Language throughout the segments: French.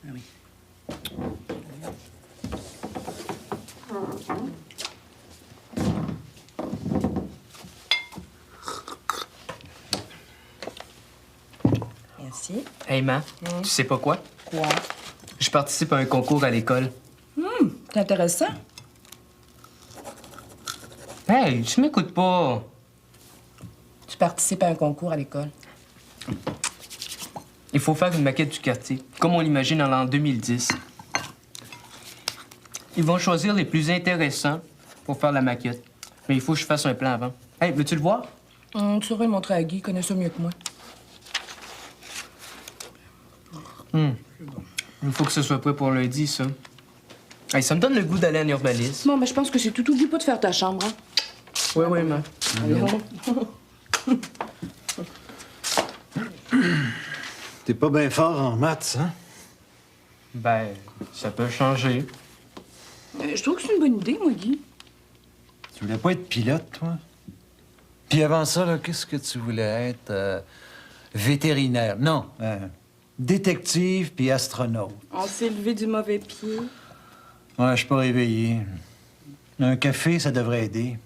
Ah oui. Merci. Hey, Ma, tu sais pas quoi? Quoi? Je participe à un concours à l'école. C'est intéressant. Hey, tu m'écoutes pas. Tu participes à un concours à l'école. Il faut faire une maquette du quartier, comme on l'imagine en l'an 2010. Ils vont choisir les plus intéressants pour faire la maquette. Mais il faut que je fasse un plan avant. Hey, veux-tu le voir? Tu saurais le montrer à Guy, il connaît ça mieux que moi. Il faut que ce soit prêt pour lundi, ça. Hey, ça me donne le goût d'aller en urbanisme. Bon, mais je pense que c'est tout. Oublie pas de faire ta chambre, hein? Oui, oui, Ma. T'es pas bien fort en maths, hein? Ben, ça peut changer. Je trouve que c'est une bonne idée, moi, Guy. Tu voulais pas être pilote, toi? Puis avant ça, là, qu'est-ce que tu voulais être? Vétérinaire. Non, détective puis astronaute. On s'est levé du mauvais pied. Ouais, je suis pas réveillé. Un café, ça devrait aider.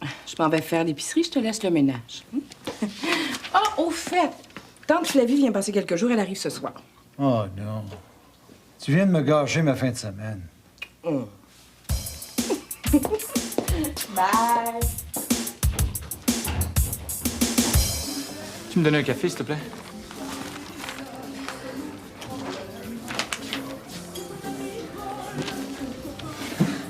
Je m'en vais faire l'épicerie, je te laisse le ménage. Ah, au fait, tant que Flavie vient passer quelques jours, elle arrive ce soir. Oh non. Tu viens de me gâcher ma fin de semaine. Bye! Tu me donnes un café, s'il te plaît?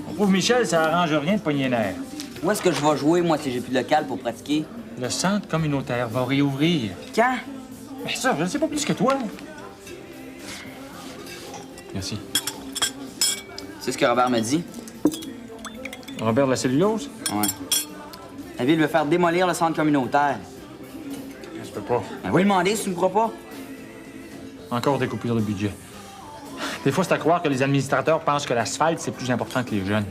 Mon pauvre Michel, ça arrange rien de pogner les nerfs. Où est-ce que je vais jouer, moi, si j'ai plus de local pour pratiquer? Le centre communautaire va réouvrir. Quand? Mais ça, je ne sais pas plus que toi. Merci. C'est ce que Robert me dit? Robert de la cellulose? Ouais. La ville veut faire démolir le centre communautaire. Ça se peut pas. Ben, va lui demander si tu me crois pas. Encore des coupures de budget. Des fois, c'est à croire que les administrateurs pensent que l'asphalte, c'est plus important que les jeunes.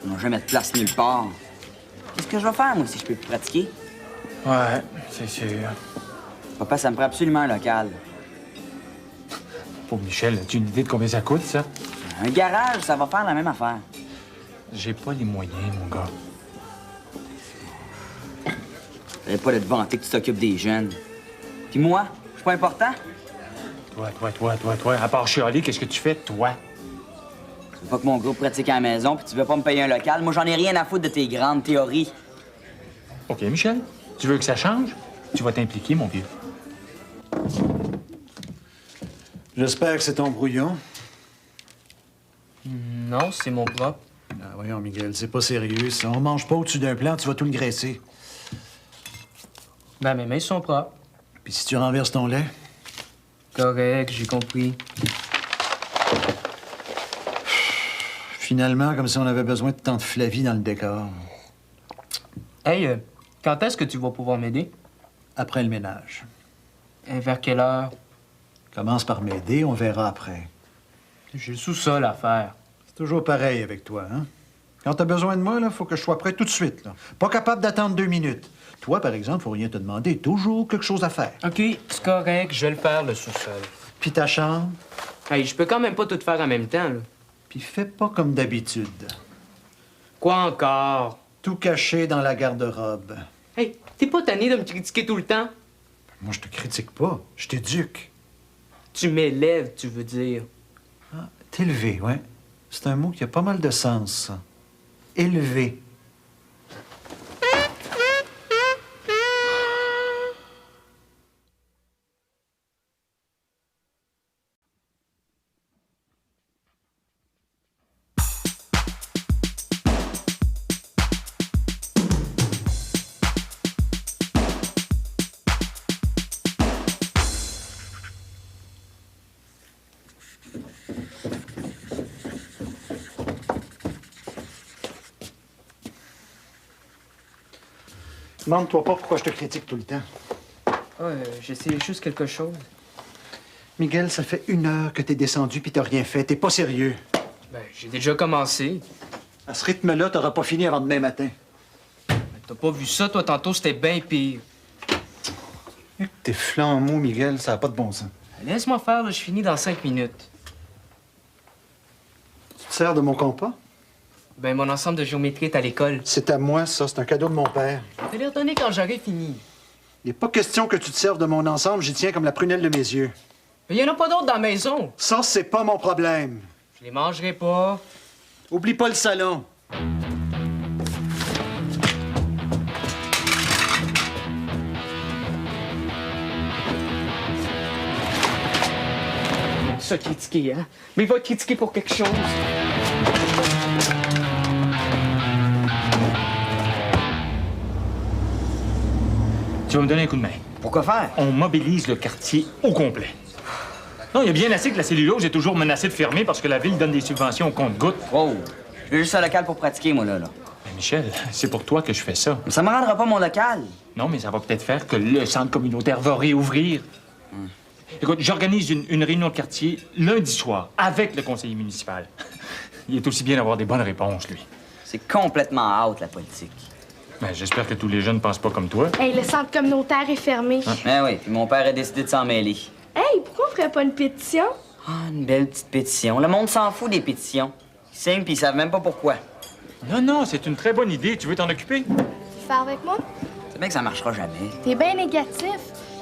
Ils n'ont jamais de place nulle part. Qu'est-ce que je vais faire, moi, si je peux plus pratiquer? Ouais, c'est sûr. Papa, ça me prend absolument un local. Pauvre Michel, as-tu une idée de combien ça coûte, ça? Un garage, ça va faire la même affaire. J'ai pas les moyens, mon gars. T'avais pas de te vanter que tu t'occupes des jeunes. Puis moi, je suis pas important? Toi. À part chialer, qu'est-ce que tu fais, toi? Tu veux pas que mon groupe pratique à la maison, puis tu veux pas me payer un local? Moi, j'en ai rien à foutre de tes grandes théories. OK, Michel, tu veux que ça change? Tu vas t'impliquer, mon vieux. J'espère que c'est ton brouillon. Non, c'est mon propre. Ah, voyons, Miguel, c'est pas sérieux, ça. On mange pas au-dessus d'un plan, tu vas tout le graisser. Ben, mes mains sont propres. Puis si tu renverses ton lait? Correct, j'ai compris. Finalement, comme si on avait besoin de tant de Flavie dans le décor. Hey, quand est-ce que tu vas pouvoir m'aider? Après le ménage. Vers quelle heure? Commence par m'aider, on verra après. J'ai le sous-sol à faire. C'est toujours pareil avec toi, hein? Quand t'as besoin de moi, là, faut que je sois prêt tout de suite, là. Pas capable d'attendre 2 minutes. Toi, par exemple, faut rien te demander. Toujours quelque chose à faire. OK, c'est correct, je vais le faire, le sous-sol. Puis ta chambre? Hey, je peux quand même pas tout faire en même temps, là. Puis fais pas comme d'habitude. Quoi encore? Tout caché dans la garde-robe. Hey, t'es pas tanné de me critiquer tout le temps? Moi, je te critique pas. Je t'éduque. Tu m'élèves, tu veux dire. Ah, t'élever, ouais. C'est un mot qui a pas mal de sens, ça. Élever. Demande-toi pas pourquoi je te critique tout le temps. J'essaie juste quelque chose. Miguel, ça fait 1 heure que t'es descendu puis t'as rien fait. T'es pas sérieux. Ben, j'ai déjà commencé. À ce rythme-là, t'auras pas fini avant demain matin. Ben, t'as pas vu ça, toi, tantôt, c'était bien pire. T'es flambeau, Miguel, ça a pas de bon sens. Laisse-moi faire, là, je finis dans 5 minutes. sers de mon compas? Ben, mon ensemble de géométrie est à l'école. C'est à moi, ça. C'est un cadeau de mon père. Je vais les redonner quand j'aurai fini. Il n'est pas question que tu te serves de mon ensemble. J'y tiens comme la prunelle de mes yeux. Mais il y en a pas d'autres dans la maison. Ça, c'est pas mon problème. Je les mangerai pas. Oublie pas le salon. Ça critiquer, hein? Mais il va critiquer pour quelque chose. Tu vas me donner un coup de main. Pourquoi faire? On mobilise le quartier au complet. Non, il y a bien assez que la cellulose est toujours menacée de fermer parce que la ville donne des subventions au compte-gouttes. Wow. Je veux juste un local pour pratiquer, moi, là. Mais Michel, c'est pour toi que je fais ça. Mais ça me rendra pas mon local. Non, mais ça va peut-être faire que le centre communautaire va réouvrir. Écoute, j'organise une réunion de quartier lundi soir avec le conseiller municipal. Il est aussi bien d'avoir des bonnes réponses, lui. C'est complètement out, la politique. Ben, j'espère que tous les jeunes ne pensent pas comme toi. Hey, le centre communautaire est fermé. Ben oui, puis mon père a décidé de s'en mêler. Hey, pourquoi on ferait pas une pétition? Ah, une belle petite pétition. Le monde s'en fout des pétitions. Ils signent puis ils savent même pas pourquoi. Non, non, c'est une très bonne idée. Tu veux t'en occuper? Tu fais avec moi? C'est bien que ça marchera jamais. T'es bien négatif.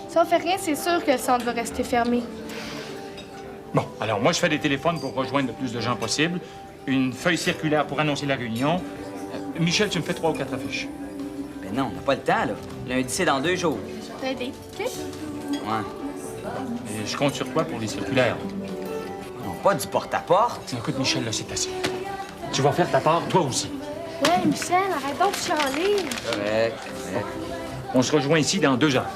Si on fait rien, c'est sûr que le centre va rester fermé. Bon, alors moi, je fais des téléphones pour rejoindre le plus de gens possible. Une feuille circulaire pour annoncer la réunion. Michel, tu me fais 3 ou 4 affiches. Ben non, on n'a pas le temps, là. Lundi, c'est dans 2 jours. Je vais t'aider, OK? Ouais. Et je compte sur toi pour les circulaires. Non, pas du porte-à-porte. Écoute, Michel, là, c'est assez. Tu vas faire ta part, toi aussi. Ouais, Michel, arrête donc de chialer. Correct, correct. On se rejoint ici dans 2 heures.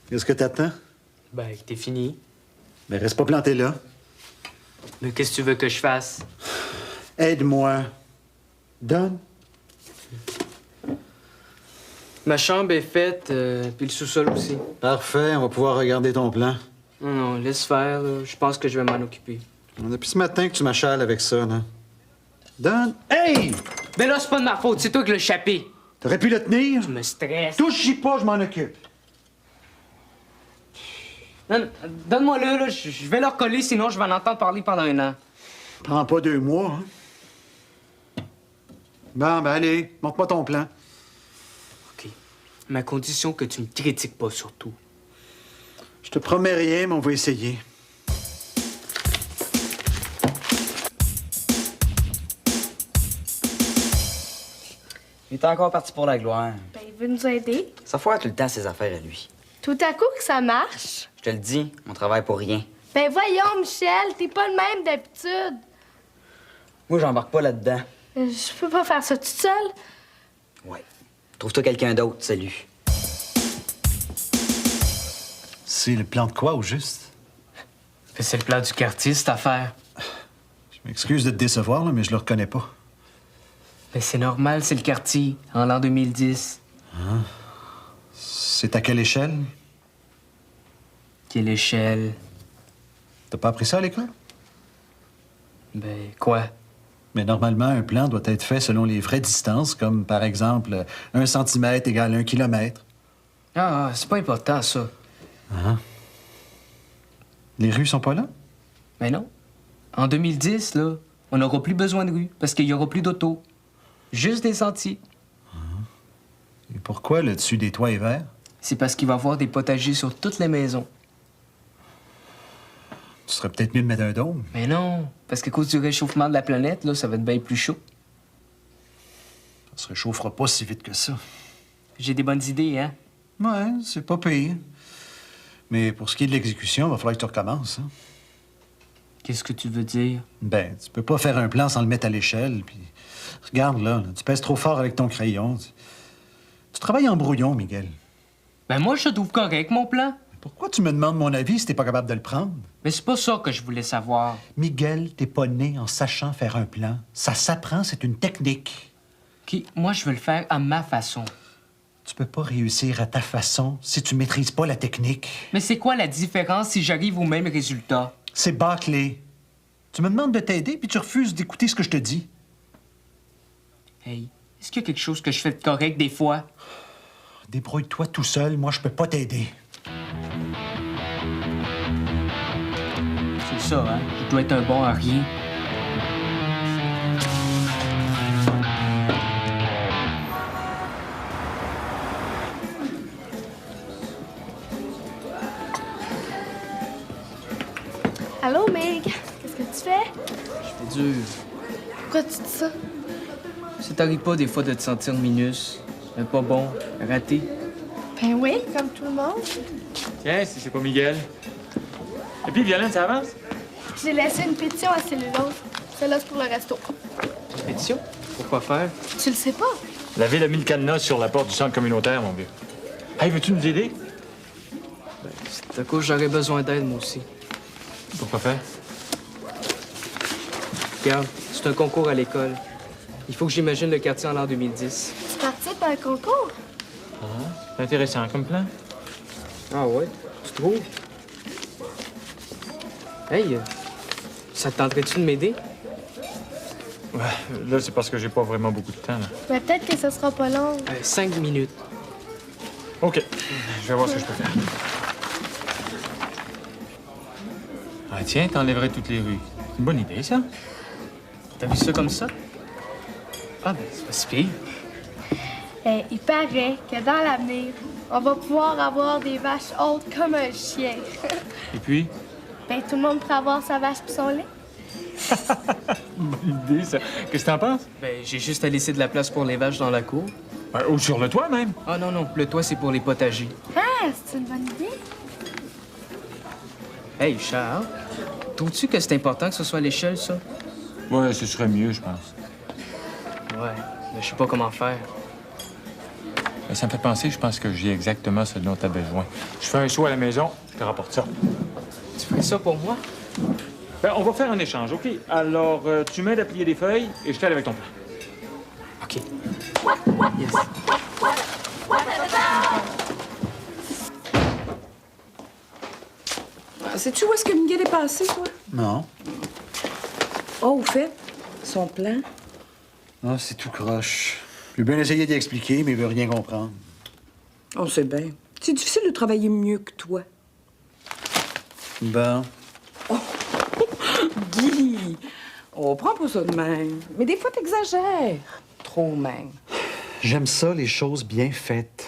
Qu'est-ce que t'attends? Ben, t'es fini. Ben, reste pas planté là. Mais qu'est-ce que tu veux que je fasse? Aide-moi. Donne. Ma chambre est faite, puis le sous-sol aussi. Parfait, on va pouvoir regarder ton plan. Non, non, laisse faire, là. Je pense que je vais m'en occuper. Depuis ce matin que tu m'achales avec ça, là. Donne. Hey! Ben là, c'est pas de ma faute, c'est toi qui l'as échappé. T'aurais pu le tenir? Je me stresse. Touche-y pas, je m'en occupe. Non, non, donne-moi-le, là. Je vais le recoller, sinon je vais en entendre parler pendant 1 an. Prends pas 2 mois, hein. Bon, ben allez, montre-moi ton plan. OK. Ma condition que tu me critiques pas, surtout. Je te promets rien, mais on va essayer. Il est encore parti pour la gloire. Ben, il veut nous aider. Ça foire tout le temps ses affaires à lui. Tout à coup que ça marche. Je te le dis, on travaille pour rien. Ben voyons, Michel, t'es pas le même d'habitude. Moi, j'embarque pas là-dedans. Je peux pas faire ça toute seule. Ouais. Trouve-toi quelqu'un d'autre, salut. C'est le plan de quoi, au juste? C'est le plan du quartier, cette affaire. Je m'excuse de te décevoir, là, mais je le reconnais pas. Mais c'est normal, c'est le quartier, en l'an 2010. C'est à quelle échelle? Quelle échelle? T'as pas appris ça à l'école? Ben, quoi? Mais normalement, un plan doit être fait selon les vraies distances, comme par exemple 1 centimètre égale 1 kilomètre. Ah, c'est pas important, ça. Les rues sont pas là? Mais non. En 2010, là, on n'aura plus besoin de rue, parce qu'il y aura plus d'auto. Juste des sentiers. Et pourquoi le dessus des toits est vert? C'est parce qu'il va y avoir des potagers sur toutes les maisons. Tu serais peut-être mieux de mettre un dôme. Mais non, parce qu'à cause du réchauffement de la planète, là, ça va être bien plus chaud. Ça se réchauffera pas si vite que ça. J'ai des bonnes idées, hein? Ouais, c'est pas pire. Mais pour ce qui est de l'exécution, il va falloir que tu recommences. Hein? Qu'est-ce que tu veux dire? Ben, tu peux pas faire un plan sans le mettre à l'échelle, puis... Regarde, là, tu pèses trop fort avec ton crayon. Tu travailles en brouillon, Miguel. Ben moi, je trouve correct, mon plan. Pourquoi tu me demandes mon avis si t'es pas capable de le prendre? Mais c'est pas ça que je voulais savoir. Miguel, t'es pas né en sachant faire un plan. Ça s'apprend, c'est une technique. OK, moi, je veux le faire à ma façon. Tu peux pas réussir à ta façon si tu maîtrises pas la technique. Mais c'est quoi la différence si j'arrive au même résultat? C'est bâclé. Tu me demandes de t'aider, puis tu refuses d'écouter ce que je te dis. Hey, est-ce qu'il y a quelque chose que je fais de correct des fois? Débrouille-toi tout seul, moi je peux pas t'aider. C'est ça, hein? Je dois être un bon à rien. Allô, Meg? Qu'est-ce que tu fais? C'est dur. Pourquoi tu dis ça? Ça t'arrive pas des fois de te sentir minus, pas bon, raté? Ben oui, comme tout le monde. Tiens, si c'est pas Miguel. Et puis, Violaine, ça avance? J'ai laissé une pétition à Cellulose. Celle-là, c'est pour le resto. Pétition? Pourquoi faire? Tu le sais pas? La ville a mis le cadenas sur la porte du centre communautaire, mon vieux. Hey, veux-tu nous aider? C'est à cause j'aurais besoin d'aide, moi aussi. Pourquoi faire? Regarde, c'est un concours à l'école. Il faut que j'imagine le quartier en l'an 2010. Tu participes à un concours? C'est intéressant comme plan. Ah ouais? Tu trouves? Hey, ça te tenterait-tu de m'aider? Ouais, là, c'est parce que j'ai pas vraiment beaucoup de temps, là. Ben peut-être que ça sera pas long. 5 minutes. OK. Je vais voir ce que je peux faire. Ah, tiens, t'enlèverais toutes les rues. C'est une bonne idée, ça. T'as vu ça comme ça? Ah, ben, c'est pas si pire. Ben, il paraît que dans l'avenir, on va pouvoir avoir des vaches hautes comme un chien. Et puis? Ben, tout le monde pourra avoir sa vache pis son lait. Bonne idée, ça. Qu'est-ce que t'en penses? Ben, j'ai juste à laisser de la place pour les vaches dans la cour. Ou sur le toit, même. Ah non, non, le toit, c'est pour les potagers. Ah, c'est une bonne idée. Hey, Charles, trouves-tu que c'est important que ce soit à l'échelle, ça? Ouais, ce serait mieux, je pense. Ouais, mais je sais pas comment faire. Ça me fait penser, je pense que j'ai exactement ce dont t'as besoin. Je fais un saut à la maison, je te rapporte ça. Tu ferais ça pour moi? Ben, on va faire un échange, OK? Alors, tu m'aides à plier des feuilles et je t'aide avec ton plan. OK. Yes. Sais-tu où est-ce que Miguel est passé, toi? Non. Oh, au fait, son plan. Ah, c'est tout croche. J'ai bien essayé d'y expliquer, mais il veut rien comprendre. On sait bien. C'est difficile de travailler mieux que toi. Bon. Guy, on prend pas ça de même. Mais des fois, t'exagères. Trop même. J'aime ça, les choses bien faites.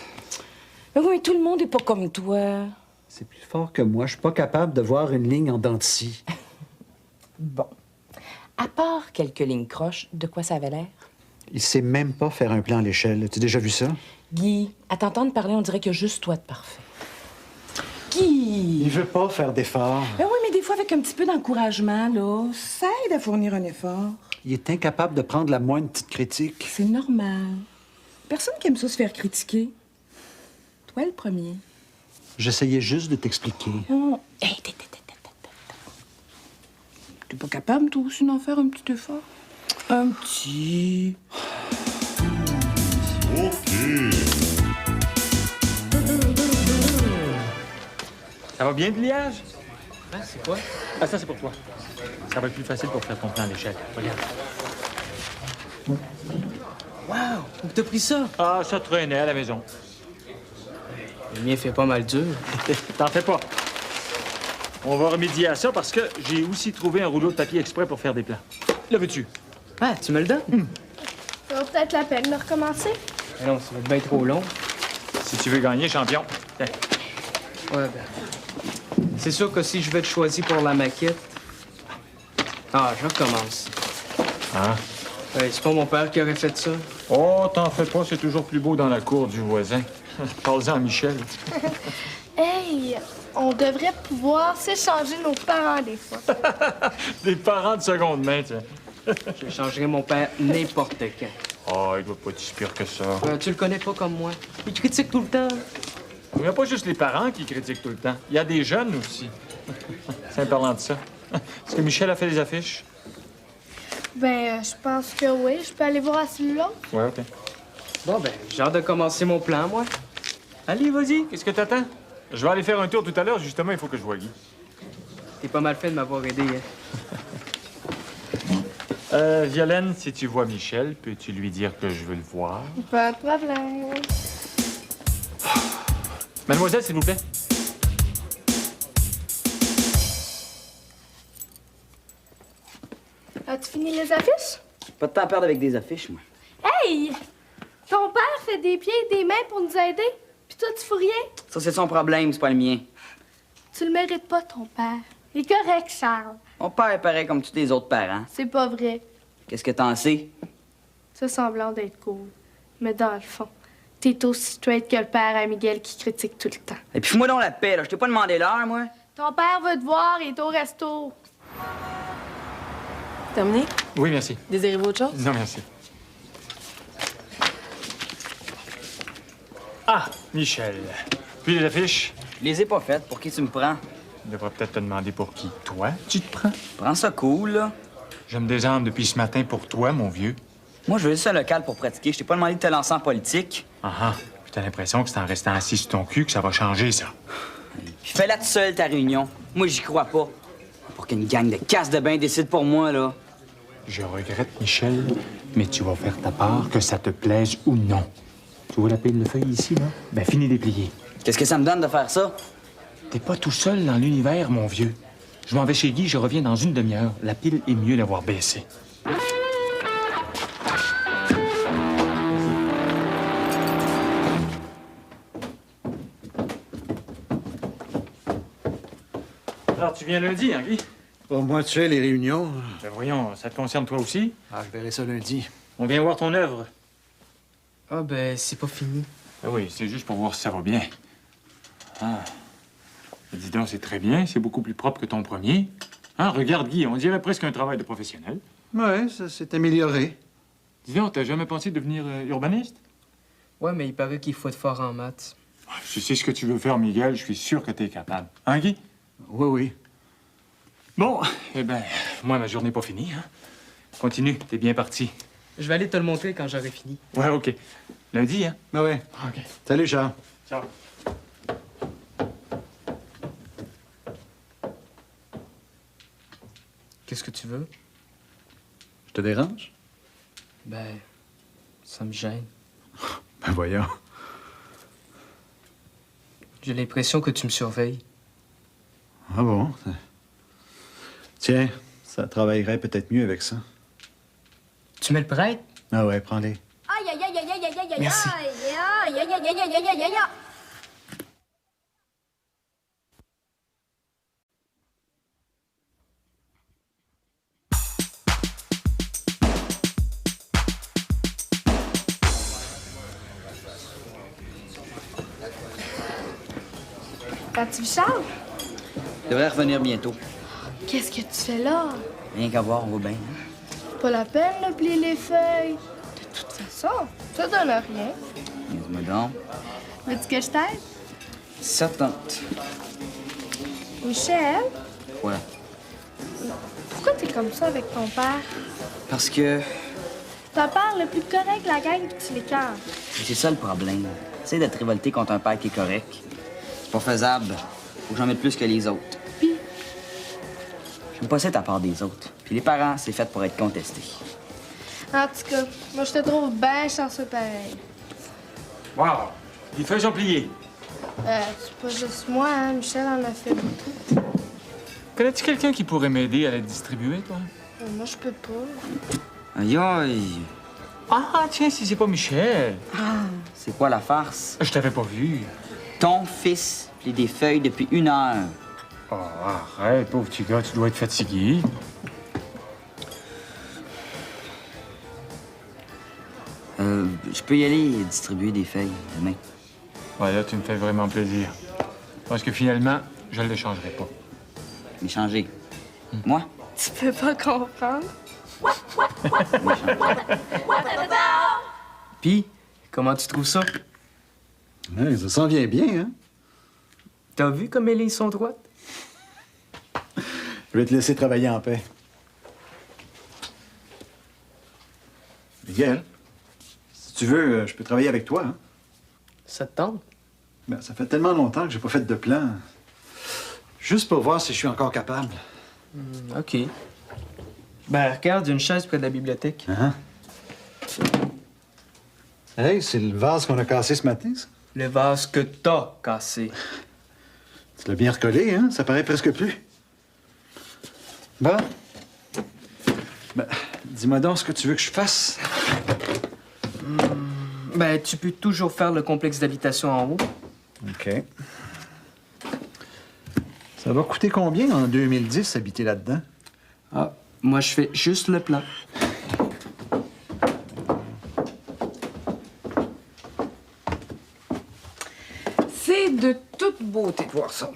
Mais oui, mais tout le monde est pas comme toi. C'est plus fort que moi. Je suis pas capable de voir une ligne en dents de scie. Bon. À part quelques lignes croches, de quoi ça avait l'air? Il sait même pas faire un plan à l'échelle. Tu as déjà vu ça? Guy, à t'entendre parler, on dirait qu'il y a juste toi de parfait. Guy! Il veut pas faire d'efforts. Ben oui, mais des fois, avec un petit peu d'encouragement, là, ça aide à fournir un effort. Il est incapable de prendre la moindre petite critique. C'est normal. Personne qui aime ça se faire critiquer. Toi, le premier. J'essayais juste de t'expliquer. Oh. Hey, t'es pas capable, toi aussi, d'en faire un petit effort? Un petit... Ça va bien, le pliage? Hein, c'est quoi? Ah, ça, c'est pour toi. Ça va être plus facile pour faire ton plan à l'échelle. Regarde. Wow! Où t'as pris ça? Ah, ça traînait à la maison. Le mien fait pas mal dur. T'en fais pas. On va remédier à ça parce que j'ai aussi trouvé un rouleau de papier exprès pour faire des plans. Le veux-tu? Ah, tu me le donnes? Ça vaut peut-être la peine de recommencer. Mais non, ça va être bien trop long. Si tu veux gagner, champion. Tiens. Ouais, ben... C'est sûr que si je vais te choisir pour la maquette... Ah, je recommence. Ah. Ouais, c'est pas mon père qui aurait fait ça. Oh, t'en fais pas, c'est toujours plus beau dans la cour du voisin. Parle-en à Michel. Hey, on devrait pouvoir s'échanger nos parents des fois. Des parents de seconde main, tiens. Je changerai mon père n'importe quand. Oh, il doit pas être si pire que ça. Tu le connais pas comme moi. Il critique tout le temps. Il n'y a pas juste les parents qui critiquent tout le temps. Il y a des jeunes aussi. Tiens, parlant de ça. Est-ce que Michel a fait des affiches? Ben, je pense que oui. Je peux aller voir à celui-là. Ouais, OK. Bon, ben, j'ai hâte de commencer mon plan, moi. Allez, vas-y, qu'est-ce que t'attends? Je vais aller faire un tour tout à l'heure, justement, il faut que je voie Guy. T'es pas mal fait de m'avoir aidé, hein. Violaine, si tu vois Michel, peux-tu lui dire que je veux le voir? Pas de problème. Mademoiselle, s'il vous plaît. As-tu fini les affiches? Pas de temps à perdre avec des affiches, moi. Hey! Ton père fait des pieds et des mains pour nous aider, puis toi, tu fous rien? Ça, c'est son problème, c'est pas le mien. Tu le mérites pas, ton père. Il est correct, Charles. Mon père est pareil comme tous les autres parents. C'est pas vrai. Qu'est-ce que t'en sais? Ça semblant d'être cool. Mais dans le fond, t'es aussi straight que le père à Miguel qui critique tout le temps. Et puis fous-moi donc la paix, là. Je t'ai pas demandé l'heure, moi. Ton père veut te voir, il est au resto. Terminé? Oui, merci. Désirez-vous autre chose? Non, merci. Ah, Michel. Puis les affiches? Je les ai pas faites. Pour qui tu me prends? Je devrais peut-être te demander pour qui. Toi, tu te prends? Prends ça cool, là. Je me désarme depuis ce matin pour toi, mon vieux. Moi, je veux juste un local pour pratiquer. Je t'ai pas demandé de te lancer en politique. Ah, puis t'as l'impression que c'est en restant assis sur ton cul que ça va changer, ça. Puis fais-la tout seul, ta réunion. Moi, j'y crois pas. Pour qu'une gang de casse de bain décide pour moi, là. Je regrette, Michel, mais tu vas faire ta part, que ça te plaise ou non. Tu vois la pile de feuilles ici, là? Ben, finis de les plier. Qu'est-ce que ça me donne de faire ça? T'es pas tout seul dans l'univers, mon vieux. Je m'en vais chez Guy, je reviens dans une demi-heure. La pile est mieux d'avoir baissé. Alors, tu viens lundi, hein, Guy? Pour moi, tu sais, les réunions. Ben voyons, ça te concerne toi aussi? Ah, je verrai ça lundi. On vient voir ton œuvre. Ah, ben, c'est pas fini. Ben oui, c'est juste pour voir si ça va bien. Ah. Dis donc, c'est très bien, c'est beaucoup plus propre que ton premier. Hein, regarde, Guy, on dirait presque un travail de professionnel. Ouais, ça s'est amélioré. Dis donc, t'as jamais pensé devenir urbaniste? Ouais, mais il paraît qu'il faut être fort en maths. Je sais ce que tu veux faire, Miguel, je suis sûr que t'es capable. Hein, Guy? Oui, oui. Bon, eh ben, moi, ma journée n'est pas finie, hein. Continue, t'es bien parti. Je vais aller te le montrer quand j'aurai fini. Ouais, OK. Lundi, hein? Ah ouais. OK. Salut, Charles. Ciao. Qu'est-ce que tu veux? Je te dérange? Ben, ça me gêne. Ben voyons. J'ai l'impression que tu me surveilles. Ah bon? Tiens, ça travaillerait peut-être mieux avec ça. Tu me le prêtes? Ah ouais, prends-les. Aïe, aïe, aïe, aïe, aïe, aïe, aïe, Merci. aïe, aïe, aïe, aïe, aïe, aïe, aïe, aïe. T'as-tu vu Charles? Je devrais revenir bientôt. Qu'est-ce que tu fais là? Rien qu'à voir, on va bien. Hein? Pas la peine de plier les feuilles. De toute façon, ça donne rien. Dis-moi donc. Veux-tu que je t'aide? Ça tente. Michel, Ouais. pourquoi t'es comme ça avec ton père? Parce que Ton père le plus correct de la gang, puis tu l'écœures. c'est ça le problème. Essaye d'être révolté contre un père qui est correct. C'est pas faisable. Faut que j'en mette plus que les autres. Puis, J'aime pas ça ta part des autres. Puis les parents, c'est fait pour être contestés. en tout cas, moi, je te trouve bien chanceux pareil. Wow! Les feuilles sont pliées. C'est pas juste moi, hein. Michel en a fait beaucoup. Connais-tu quelqu'un qui pourrait m'aider à les distribuer, toi? Moi, je peux pas. Aïe aïe. Ah, tiens, si c'est pas Michel. C'est quoi la farce? Je t'avais pas vu. Ton fils plie des feuilles depuis 1 heure. Oh, arrête, pauvre petit gars, tu dois être fatigué. Je peux y aller et distribuer des feuilles demain. Ouais, là, tu me fais vraiment plaisir. Parce que finalement, je ne l'échangerai pas. Mais changer. Moi? Tu peux pas comprendre? Puis, comment tu trouves ça? Ouais, ça s'en vient bien, hein? T'as vu comme mes lignes sont droites? Je vais te laisser travailler en paix. Miguel, Si tu veux, je peux travailler avec toi. Hein? Ça te tente? Ben, ça fait tellement longtemps que j'ai pas fait de plan. Juste pour voir si je suis encore capable. OK. Ben, regarde, il y a une chaise près de la bibliothèque. Hey, c'est le vase qu'on a cassé ce matin, ça? Le vase que t'as cassé. Tu l'as bien recollé, hein? Ça paraît presque plus. Bon. Ben, dis-moi donc ce que tu veux que je fasse. Ben, tu peux toujours faire le complexe d'habitation en haut. OK. Ça va coûter combien en 2010, habiter là-dedans? Ah, moi, je fais juste le plan. C'est de toute beauté de voir ça.